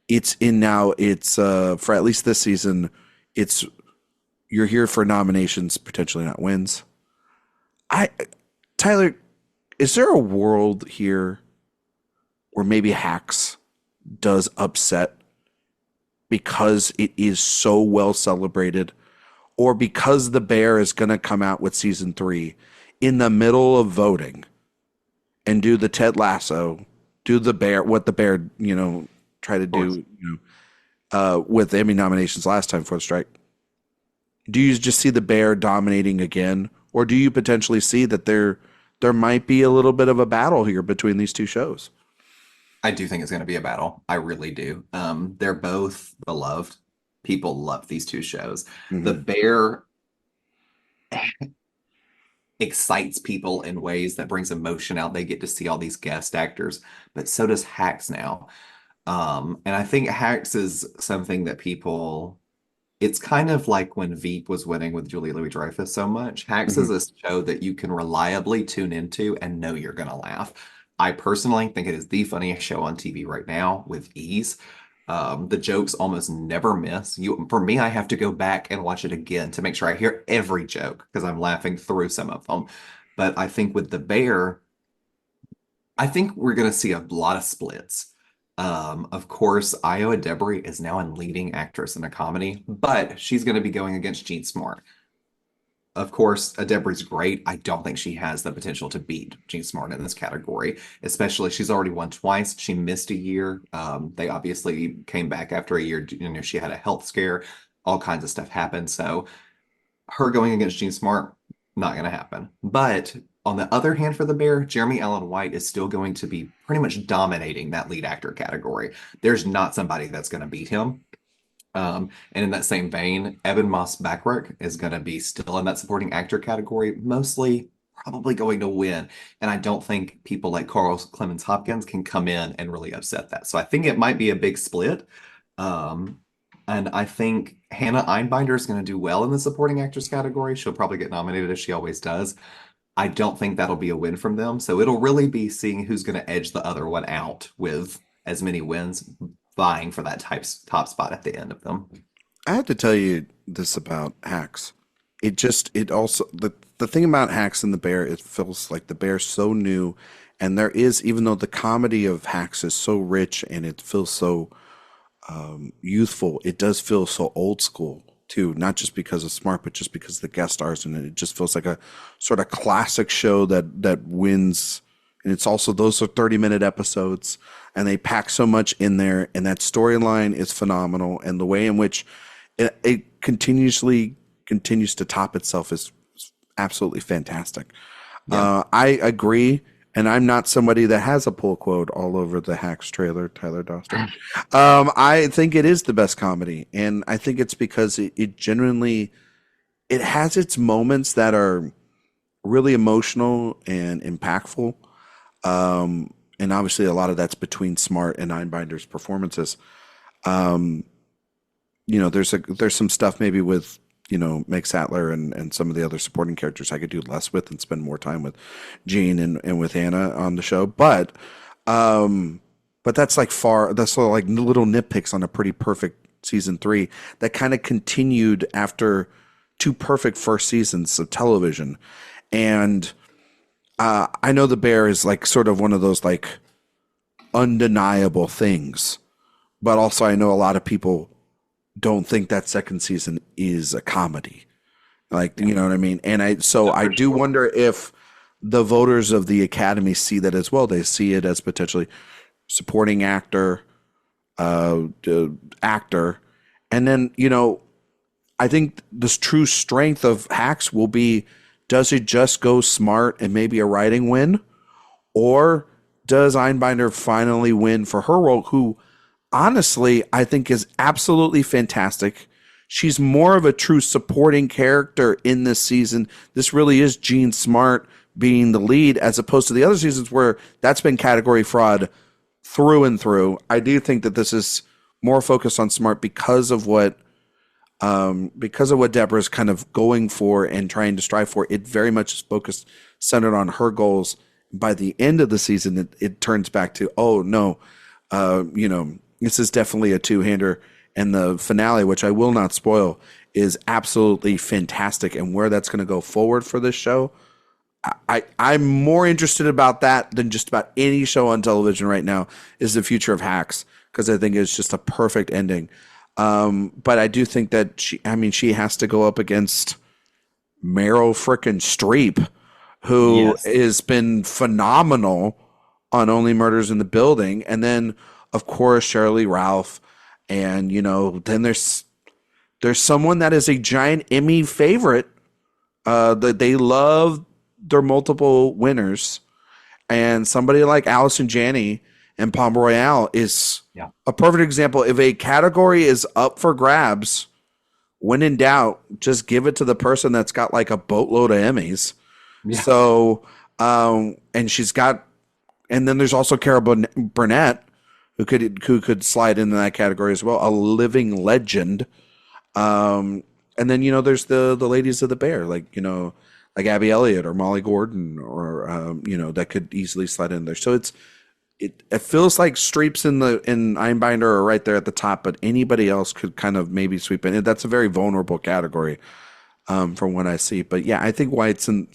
it's for at least this season, you're here for nominations, potentially not wins. Tyler, is there a world here where maybe Hacks does upset because it is so well celebrated, or because the Bear is going to come out with season 3 in the middle of voting and do the Ted Lasso, do the Bear, what the Bear, try to do, with Emmy nominations last time for the strike? Do you just see the Bear dominating again, or do you potentially see that there might be a little bit of a battle here between these two shows? I do think it's going to be a battle. I really do. They're both beloved. People love these two shows. Mm-hmm. The Bear excites people in ways that brings emotion out. They get to see all these guest actors, but so does Hacks now. And I think Hacks is something that it's kind of like when Veep was winning with Julia Louis-Dreyfus so much. Hacks is a show that you can reliably tune into and know you're going to laugh. I personally think it is the funniest show on TV right now with ease. The jokes almost never miss. For me, I have to go back and watch it again to make sure I hear every joke, because I'm laughing through some of them. But I think with the Bear, I think we're going to see a lot of splits. Of course, Io Adebri is now a leading actress in a comedy, but she's going to be going against Jean Smart. Of course, Adebri's great. I don't think she has the potential to beat Jean Smart in this category, especially she's already won twice. She missed a year. They obviously came back after a year. She had a health scare. All kinds of stuff happened. So her going against Jean Smart, not going to happen. But on the other hand, for the Bear, Jeremy Allen White is still going to be pretty much dominating that lead actor category. There's not somebody that's going to beat him. And in that same vein, Eben Moss-Backrack is going to be still in that supporting actor category, mostly probably going to win. And I don't think people like Carl Clemens Hopkins can come in and really upset that. So I think it might be a big split. And I think Hannah Einbinder is going to do well in the supporting actress category. She'll probably get nominated, as she always does. I don't think that'll be a win from them. So it'll really be seeing who's going to edge the other one out with as many wins, vying for that top spot at the end of them. I have to tell you this about Hacks. It also, the thing about Hacks and the Bear, it feels like the Bear's so new, and there is, even though the comedy of Hacks is so rich and it feels so youthful, it does feel so old school too, not just because of Smart, but just because of the guest stars, and it just feels like a sort of classic show that wins And it's also, those are 30-minute episodes, and they pack so much in there, and that storyline is phenomenal, and the way in which it continues to top itself is absolutely fantastic. Yeah. I agree, and I'm not somebody that has a pull quote all over the Hacks trailer, Tyler Doster. I think it is the best comedy, and I think it's because it genuinely, it has its moments that are really emotional and impactful. And obviously a lot of that's between Smart and Einbinder's performances. There's some stuff maybe with, Meg Sattler and some of the other supporting characters I could do less with and spend more time with Gene and with Anna on the show. But that's that's sort of like little nitpicks on a pretty perfect season 3 that kind of continued after 2 perfect first seasons of television. And I know The Bear is like sort of one of those like undeniable things, but also I know a lot of people don't think that second season is a comedy. Like, you know what I mean? And I do wonder if the voters of the Academy see that as well. They see it as potentially supporting actor, actor. And then, I think this true strength of Hacks will be, does it just go Smart and maybe a writing win? Or does Einbinder finally win for her role, who honestly I think is absolutely fantastic. She's more of a true supporting character in this season. This really is Gene Smart being the lead, as opposed to the other seasons where that's been category fraud through and through. I do think that this is more focused on Smart because of what Deborah's kind of going for and trying to strive for. It very much is focused, centered on her goals. By the end of the season, it turns back to, oh no, this is definitely a two-hander. And the finale, which I will not spoil, is absolutely fantastic. And where that's going to go forward for this show, I'm more interested about that than just about any show on television right now, is the future of Hacks, because I think it's just a perfect ending. But I do think that she has to go up against Meryl frickin' Streep, who has been phenomenal on Only Murders in the Building. And then, of course, Shirley Ralph. And, then there's someone that is a giant Emmy favorite. That they love their multiple winners. And somebody like Allison Janney and Palm Royale is a perfect example. If a category is up for grabs, when in doubt, just give it to the person that's got like a boatload of Emmys. Yeah. So, and then there's also Carol Burnett, who could slide into that category as well, a living legend. And then there's the ladies of the Bear, like Abby Elliott or Molly Gordon, or that could easily slide in there. So it feels like Streeps and Einbinder are right there at the top, but anybody else could kind of maybe sweep in. That's a very vulnerable category, from what I see. But yeah, I think White's and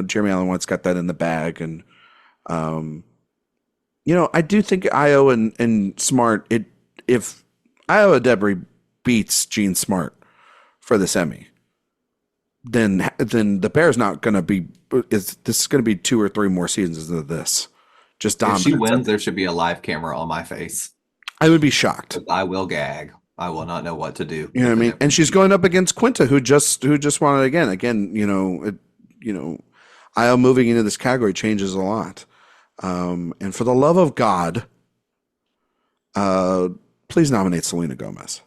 Jeremy Allen White's got that in the bag, and I do think Io and Smart. If Io Debris beats Gene Smart for this Emmy, then the Bear's not going to be. This is going to be 2 or 3 more seasons of this. Just dominant. If she wins, there should be a live camera on my face. I would be shocked. I will gag. I will not know what to do. You know what I mean? And she's going up against Quinta, who just won it again. Io moving into this category changes a lot. And for the love of God, please nominate Selena Gomez,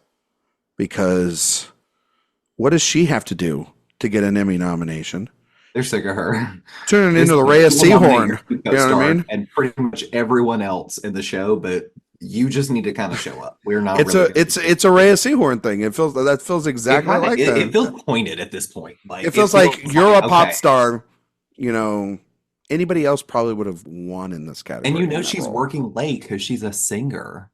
because what does she have to do to get an Emmy nomination? They're sick of her. Turning into the Rhea Seehorn. You know what I mean? And pretty much everyone else in the show, but you just need to kind of show up. We're not. It's a Rhea Seehorn thing. It feels exactly like that. It feels pointed at this point. Like it feels like you're a pop star. Anybody else probably would have won in this category. And she's working late because she's a singer.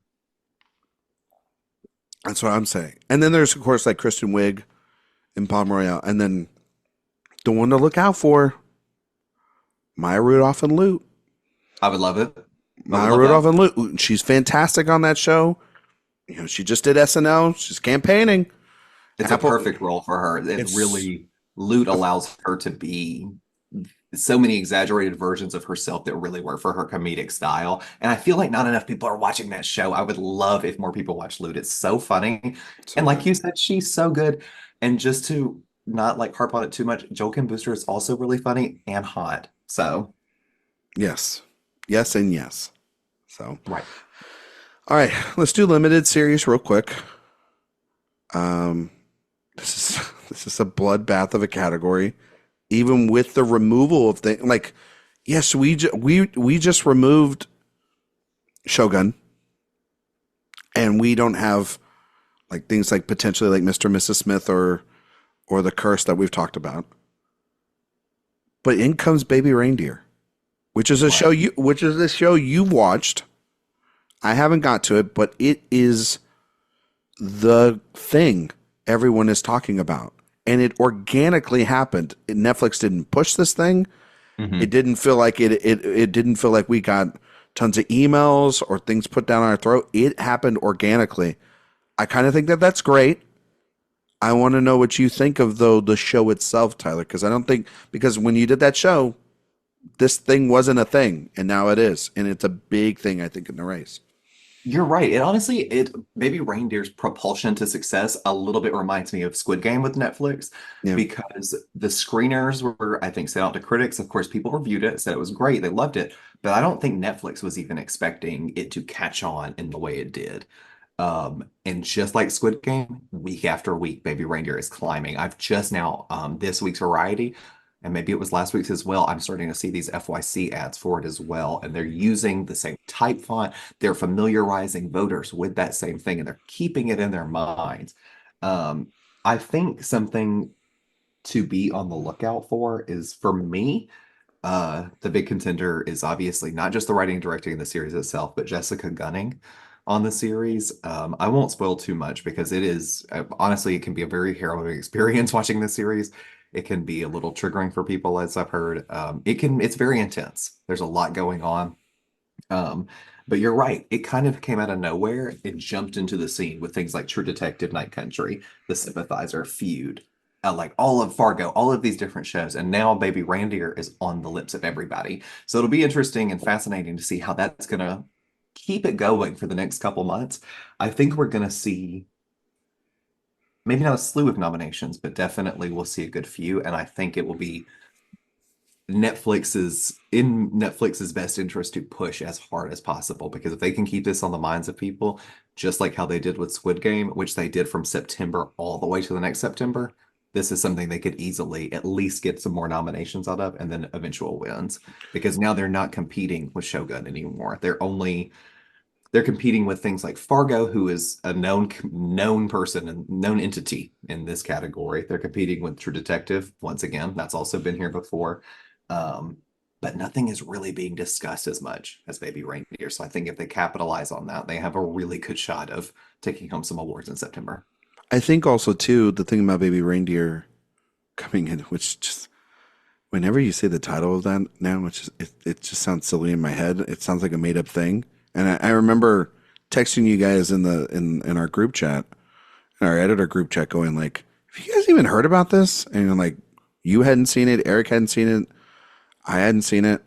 That's what I'm saying. And then there's, of course, like Kristen Wiig and Palm Royale. And then the one to look out for, Maya Rudolph and Lute. I would love it. Maya Rudolph and Lute. She's fantastic on that show. She just did SNL. She's campaigning. It's a perfect role for her. Lute allows her to be so many exaggerated versions of herself that really work for her comedic style. And I feel like not enough people are watching that show. I would love if more people watch Loot. It's so funny. So And like good. you said, she's so good. And just to not like harp on it too much, Joel Kim Booster is also really funny and hot. So, Yes. Yes and yes. So, right. all right, let's do limited series real quick. Um, this is a bloodbath of a category, even with the removal of things. Like, yes, we just removed Shōgun, and we don't have like things like potentially like Mr. and Mrs. Smith or the curse that we've talked about. But in comes Baby Reindeer, which is a show you watched. I haven't got to it, but it is the thing everyone is talking about. And it organically happened. Netflix didn't push this thing. Mhm. It didn't feel like it didn't feel like we got tons of emails or things put down our throat. It happened organically. I kind of think that that's great. I want to know what you think of the show itself, Tyler, because when you did that show, this thing wasn't a thing, and now it is, and it's a big thing I think in the race. You're right. It honestly, it maybe Reindeer's propulsion to success a little bit reminds me of Squid Game with Netflix Yeah. because the screeners were, I think, sent out to critics. Of course, people reviewed it, said it was great, they loved it, but I don't think Netflix was even expecting it to catch on in the way it did. And just like Squid Game, week after week, Baby Reindeer is climbing. I've just now, this week's Variety, and maybe it was last week's as well. I'm starting to see these FYC ads for it as well, and they're using the same type font. They're familiarizing voters with that same thing, and they're keeping it in their minds. Um, I think something to be on the lookout for is for me, the big contender is obviously not just the writing and directing of the series itself, but Jessica Gunning on the series. I won't spoil too much because it is honestly, it can be a very harrowing experience watching this series. It can be a little triggering for people, as I've heard. It's very intense. There's a lot going on. Um, but you're right. It kind of came out of nowhere. It jumped into the scene with things like True Detective, Night Country, The Sympathizer, Feud, like all of Fargo, all of these different shows. And now Baby Reindeer is on the lips of everybody. So it'll be interesting and fascinating to see how that's going to keep it going for the next couple months. I think we're going to see maybe not a slew of nominations, but definitely we'll see a good few. And I think it will be Netflix's best interest to push as hard as possible because if they can keep this on the minds of people, just like how they did with Squid Game, which they did from September all the way to the next September, this is something they could easily at least get some more nominations out of and then eventual wins because now they're not competing with Shōgun anymore. They're competing with things like Fargo, who is a known person and known entity in this category. They're competing with True Detective once again. That's also been here before. Um, but nothing is really being discussed as much as Baby Reindeer. So I think if they capitalize on that, they have a really good shot of taking home some awards in September. I think also too the thing about Baby Reindeer coming in, which just whenever you say the title of that now, it just sounds silly in my head. It sounds like a made up thing. And I remember texting you guys in our group chat, in our editor group chat, going like, "Have you guys even heard about this?" And you're like, you hadn't seen it, Erik hadn't seen it, I hadn't seen it,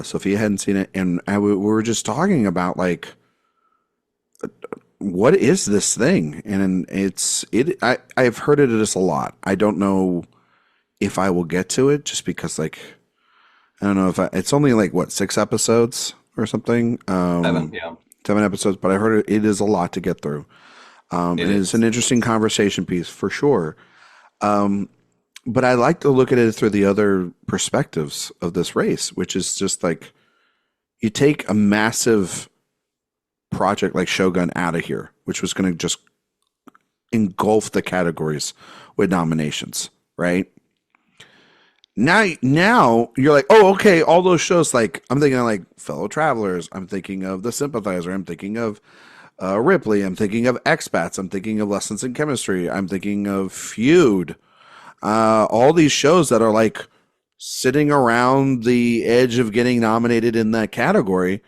Sophia hadn't seen it, and we were just talking about like, what is this thing? And I've heard it just a lot. I don't know if I will get to it just because like I don't know if it's only like what 6 episodes or something. Yeah, 7 episodes, but I heard it is a lot to get through. it And it's is. an interesting conversation piece for sure. But I like to look at it through the other perspectives of this race, which is just like you take a massive project like Shōgun out of here, which was going to just engulf the categories with nominations, right? Now you're like, oh, okay, all those shows. Like I'm thinking of like Fellow Travelers. I'm thinking of The Sympathizer. I'm thinking of Ripley. I'm thinking of Expats. I'm thinking of Lessons in Chemistry. I'm thinking of Feud. All these shows that are like sitting around the edge of getting nominated in that category,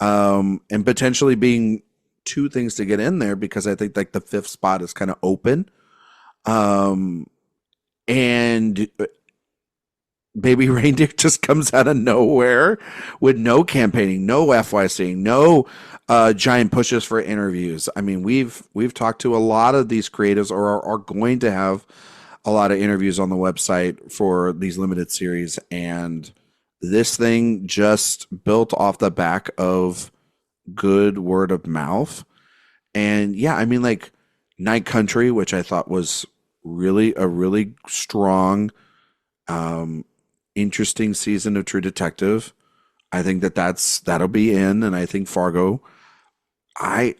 and potentially being 2 things to get in there because I think like the 5th spot is kind of open. And Baby Reindeer just comes out of nowhere with no campaigning, no FYC, no giant pushes for interviews. I mean, we've talked to a lot of these creatives, or are going to have a lot of interviews on the website for these limited series, and this thing just built off the back of good word of mouth. And yeah, I mean, like Night Country, which I thought was really a really strong, interesting season of True Detective. I think that'll be in, and I think Fargo. I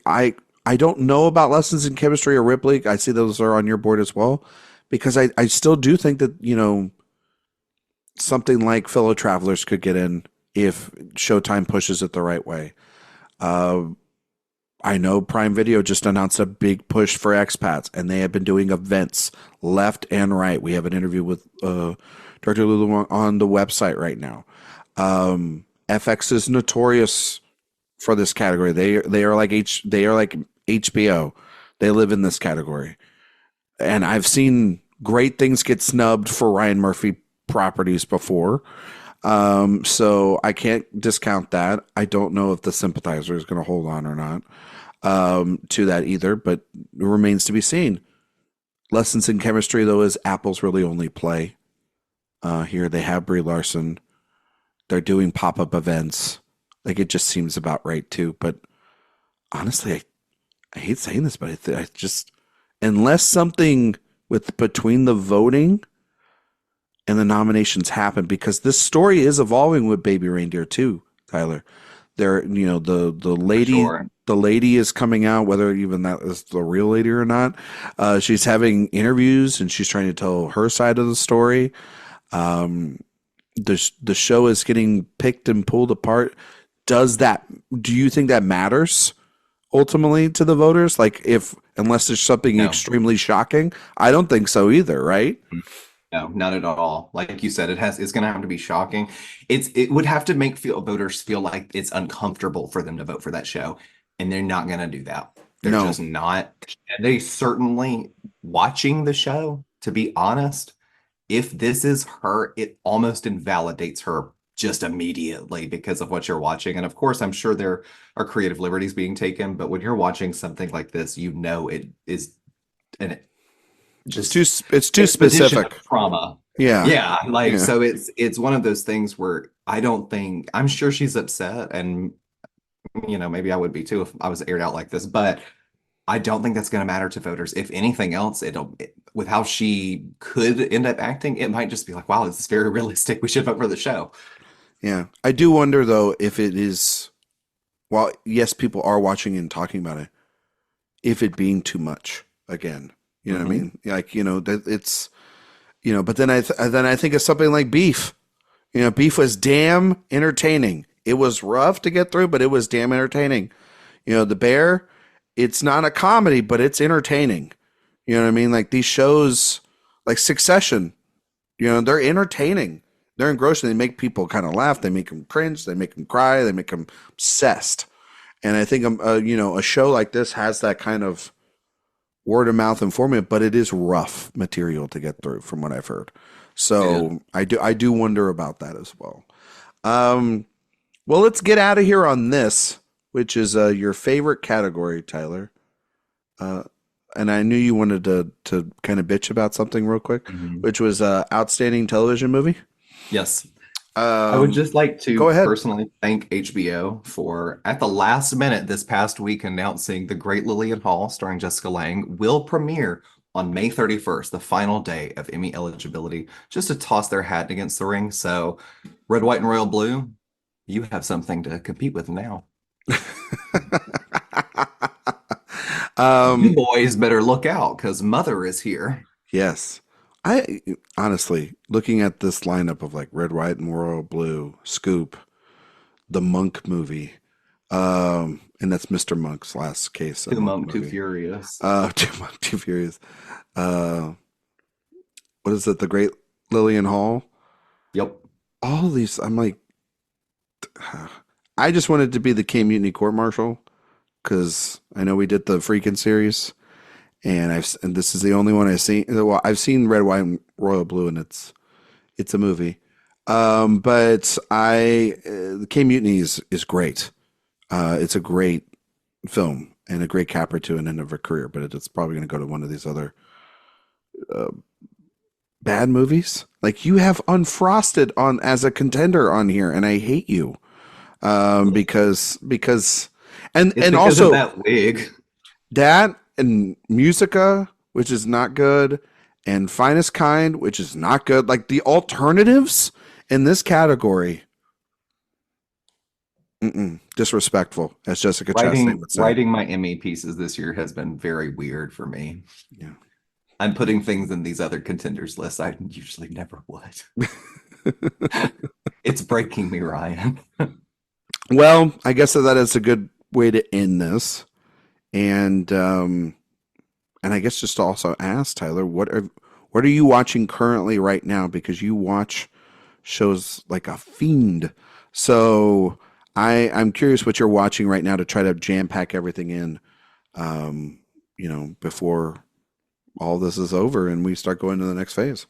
don't know about Lessons in Chemistry or Ripley. I see those are on your board as well, because I still do think that, something like Fellow Travelers could get in if Showtime pushes it the right way. I know Prime Video just announced a big push for expats, and they have been doing events left and right. We have an interview with Dr. Lulu on the website right now. FX is notorious for this category. They are like HBO. They live in this category, and I've seen great things get snubbed for Ryan Murphy properties before. So I can't discount that. I don't know if the Sympathizer is going to hold on or not to that either, but it remains to be seen. Lessons in Chemistry, though, is Apple's really only play here. They have Brie Larson. They're doing pop-up events. Like, it just seems about right too. But honestly, I hate saying this, but I just, unless something between the voting and the nominations happen, because this story is evolving with Baby Reindeer too, Tyler. There, the lady, Sure. the lady is coming out, whether even that is the real lady or not. She's having interviews and she's trying to tell her side of the story. The show is getting picked and pulled apart. Do you think that matters ultimately to the voters? Like, unless there's something No. extremely shocking? I don't think so either, right? No, not at all. Like you said, it's going to have to be shocking. It would have to make voters feel like it's uncomfortable for them to vote for that show, and they're not going to do that. They're No. just not. They certainly watching the show, to be honest, if this is her, it almost invalidates her just immediately because of what you're watching. And of course, I'm sure there are creative liberties being taken, but when you're watching something like this, it is an It's too specific. Trauma. Yeah. Yeah. Like, Yeah. so it's one of those things where I'm sure she's upset, and maybe I would be too if I was aired out like this, but I don't think that's going to matter to voters. If anything else, with how she could end up acting, it might just be like, wow, this is very realistic. We should vote for the show. Yeah. I do wonder though if it is, while yes, people are watching and talking about it, if it being too much again. You know what I mean? Like, that it's, but then I think of something like Beef. Beef was damn entertaining. It was rough to get through, but it was damn entertaining. The Bear, it's not a comedy, but it's entertaining. You know what I mean? Like these shows, like Succession, they're entertaining. They're engrossing. They make people kind of laugh. They make them cringe. They make them cry. They make them obsessed. And I think, a show like this has that kind of word of mouth informant, but it is rough material to get through from what I've heard. So yeah. I do wonder about that as well. Well, let's get out of here on this, which is your favorite category, Tyler. And I knew you wanted to kind of bitch about something real quick, which was outstanding television movie. Yes. I would just like to personally thank HBO for, at the last minute this past week, announcing The Great Lillian Hall, starring Jessica Lange, will premiere on May 31st, the final day of Emmy eligibility, just to toss their hat against the ring. So, Red, White, and Royal Blue, you have something to compete with now. You boys better look out, because Mother is here. Yes. I honestly, looking at this lineup of like Red, White, and Royal Blue, Scoop, the Monk movie, and that's Mr. Monk's last case. Too Monk, Too Furious. Too Monk, Too Furious. What is it? The Great Lillian Hall. Yep. All these, I'm like, I just wanted to be the K Mutiny Court Marshal because I know we did the Freakin' series. And this is the only one I've seen. Well, I've seen Red, White, and Royal Blue, and it's a movie. But the K Mutiny is great. It's a great film and a great capper to an end of her career, but it's probably going to go to one of these other bad movies. Like you have Unfrosted on as a contender on here, and I hate you because and It's and because of also that wig. that and Musica, which is not good, and Finest Kind, which is not good. Like the alternatives in this category, disrespectful, as Jessica Chastain would say. Writing my Emmy pieces this year has been very weird for me. Yeah. I'm putting things in these other contenders lists I usually never would. It's breaking me, Ryan. Well, I guess that is a good way to end this, and I guess just to also ask Tyler, what are you watching currently right now? Because you watch shows like a fiend. So I'm curious what you're watching right now to try to jam pack everything in, before all this is over and we start going to the next phase.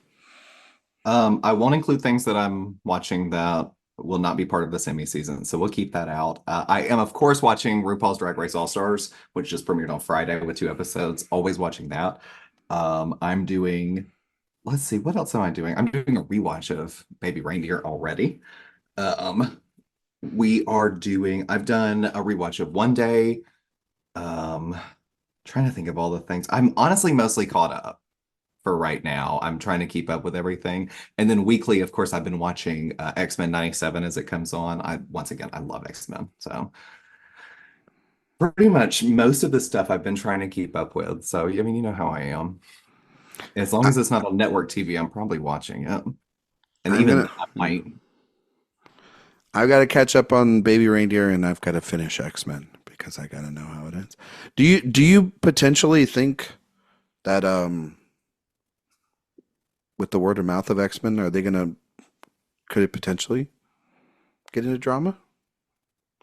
I won't include things that I'm watching that will not be part of this Emmy season, so we'll keep that out. I am, of course, watching RuPaul's Drag Race All Stars, which just premiered on Friday with 2 episodes. Always watching that. I'm doing, let's see, what else am I doing? I'm doing a rewatch of Baby Reindeer already. I've done a rewatch of One Day. Trying to think of all the things. I'm honestly mostly caught up for right now. I'm trying to keep up with everything. And then weekly, of course, I've been watching X-Men 97 as it comes on. I love X-Men. So pretty much most of the stuff I've been trying to keep up with. So, I mean, you know how I am. As long as it's not on network TV, I'm probably watching it. And I've got to catch up on Baby Reindeer, and I've got to finish X-Men because I got to know how it ends. Do you potentially think that with the word of mouth of X-Men, could it potentially get into drama?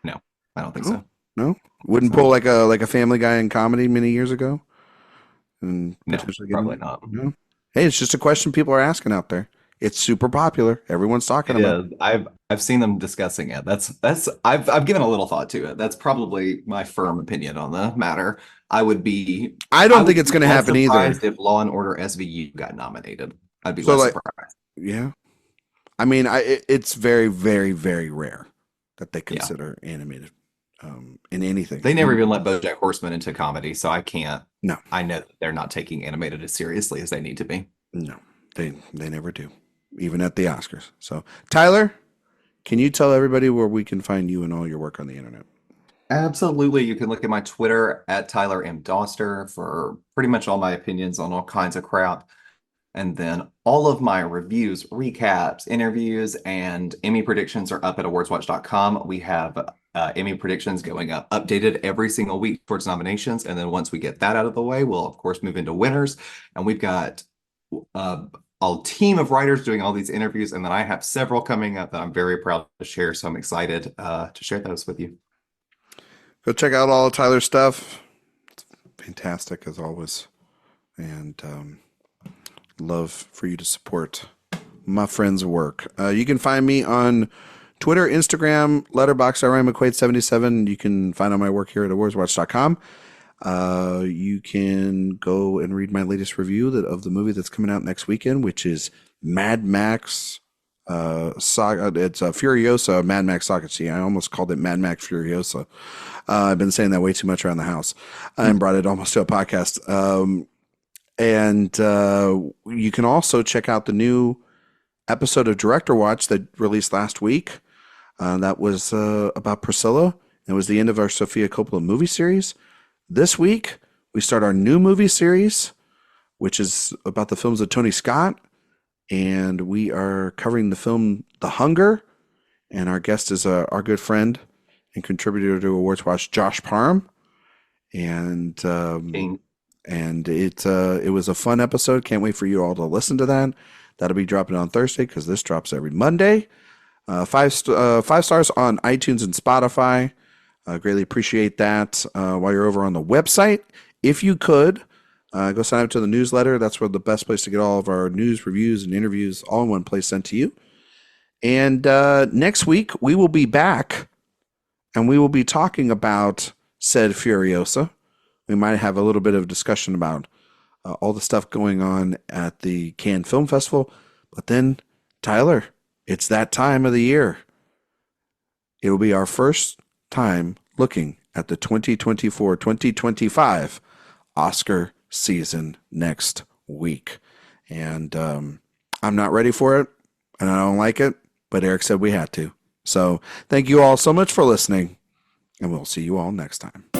No, I don't think so. No, wouldn't pull like a Family Guy in comedy many years ago, and potentially probably not. No, hey, it's just a question people are asking out there. It's super popular. Everyone's talking about it. I've seen them discussing it. I've given a little thought to it. That's probably my firm opinion on the matter. I don't think it's going to happen either. If Law and Order SVU got nominated, I'd be less surprised. Yeah, I mean, it's very, very, very rare that they consider animated in anything. They never even let BoJack Horseman into comedy, so I can't. No, I know that they're not taking animated as seriously as they need to be. No, they never do, even at the Oscars. So, Tyler, can you tell everybody where we can find you and all your work on the internet? Absolutely. You can look at my Twitter at Tyler M. Doster for pretty much all my opinions on all kinds of crap. And then all of my reviews, recaps, interviews, and Emmy predictions are up at awardswatch.com. We have Emmy predictions going up, updated every single week towards nominations. And then once we get that out of the way, we'll, of course, move into winners. And we've got a team of writers doing all these interviews. And then I have several coming up that I'm very proud to share. So I'm excited to share those with you. Go check out all of Tyler's stuff. It's fantastic as always. And love for you to support my friend's work. You can find me on Twitter, Instagram, Letterboxd, Ryan McQuade 77. You can find all my work here at awardswatch.com. You can go and read my latest review of the movie that's coming out next weekend, which is Mad Max Saga. It's Furiosa, Mad Max Saga. See, I almost called it Mad Max Furiosa. I've been saying that way too much around the house and brought it almost to a podcast. And you can also check out the new episode of Director Watch that released last week. That was about Priscilla. It was the end of our Sofia Coppola movie series. This week, we start our new movie series, which is about the films of Tony Scott. And we are covering the film The Hunger. And our guest is our good friend and contributor to Awards Watch, Josh Parham. And it was a fun episode. Can't wait for you all to listen to that. That'll be dropping on Thursday because this drops every Monday. 5 stars on iTunes and Spotify. Greatly appreciate that. While you're over on the website, if you could, go sign up to the newsletter. That's where the best place to get all of our news, reviews, and interviews all in one place sent to you. And next week, we will be back and we will be talking about said Furiosa. We might have a little bit of discussion about all the stuff going on at the Cannes Film Festival. But then, Tyler, it's that time of the year. It will be our first time looking at the 2024-2025 Oscar season next week. And I'm not ready for it, and I don't like it, but Erik said we had to. So thank you all so much for listening, and we'll see you all next time.